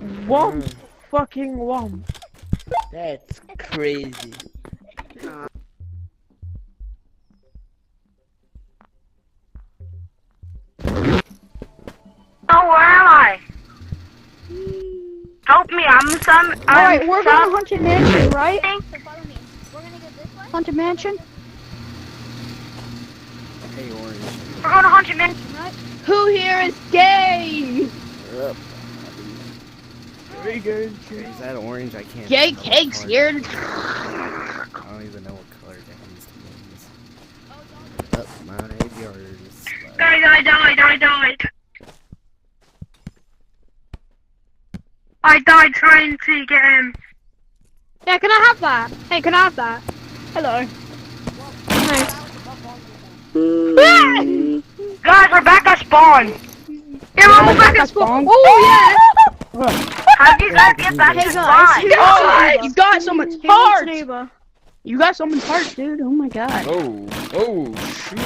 Womp. Fucking womp. That's crazy. Oh, where am I? Help me, Alright, we're going to Haunted Mansion, right? So follow me. We're gonna go this way. Haunted Mansion? Hey, Orange. We're going to Haunted Mansion, right? Who here is gay? Up. Very good. Is that orange? I can't. Gay tell what cakes color. here. I don't even know what color that means to me. Up my yours. Guys, I died. I died trying to get him. Yeah, can I have that? Hey, can I have that? Hello. Guys, we're back at spawn. Yeah, we're back at spawn. Oh, How do you guys get back to spawn? yeah! You got someone's heart! Neighbor. You got someone's heart, dude. Oh my god. Oh, shoot.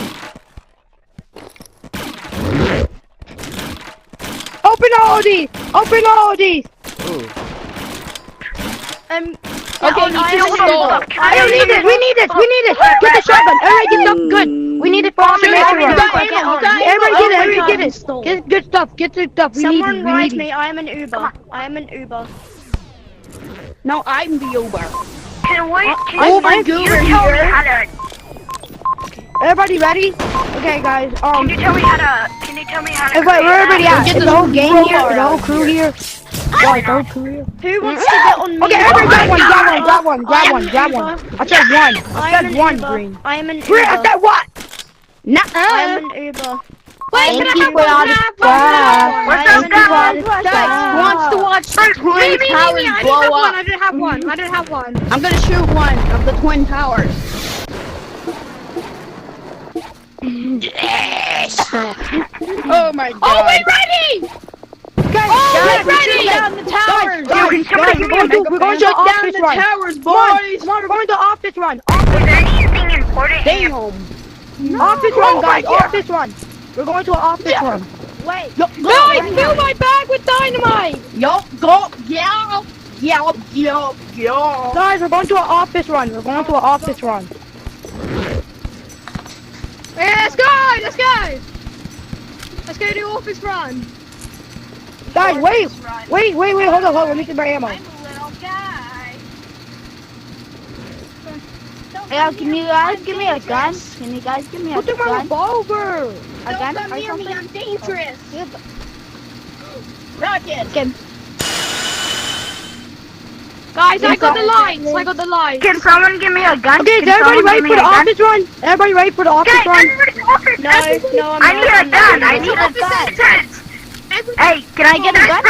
Open all these! Open all these! Oh, Okay, I you don't can know. stall. Can I We need this! We need this! We need this! Get the shotgun! Everybody get stuff good! We need it for Haunted Mansion You run. got ammo, you got Everybody get it! ammo. Everybody get it! Get good stuff! Get the stuff! We need Someone it! We ride need me. it! I am an Uber. I am an Uber. No, I'm the Uber. Can Oh my you God, tell me here. how to? Everybody ready? Okay, guys. Can you tell me how to? Can you tell me how to? Everybody, where everybody at? Get Is the the whole gang whole here? bar Is the whole out crew here? Like, the whole crew here? Who wants to get on me? Okay, everybody grab one, grab one, I am grab one, an grab Uber. one. I said one. I I am said an one, Uber. Green. I am an Green, I Uber. said what? I am Nuh-uh. an Uber. Wait, Thank can I you have for one? all Can I the have one? stuff. What's I up, am guys? an Uber. Guys, who wants to watch the twin towers blow up? I didn't have one. I didn't have one. I'm gonna shoot one of the twin towers. Yes! Oh my god. Oh, we ready! Guys, Guys, ready! down the towers. Guys, we're going to office run. towers, Come on, we're going to office run. Was there anything important? Stay home. Office run, guys, office run. We're going to an office run. Wait. Yo, guys, fill my bag with dynamite. Yo, go, yeah. Guys, we're going to an office run. We're going to an office run. Hey, let's go. Let's go. Let's go do office run. Guys, wait, hold on, let me get my ammo. I'm a little guy. Yeah, can you guys give me a gun? Can you guys give me a Look at my gun? revolver. A gun or something? I'm dangerous. Guys, I got the lights. I got the lights. Can someone give me a gun? Okay, is Can everybody someone ready give me for the a gun? office run? Everybody ready for the office Okay, run? everybody's office. No, I'm I need a gun. I need a gun. Hey, can I get a gun?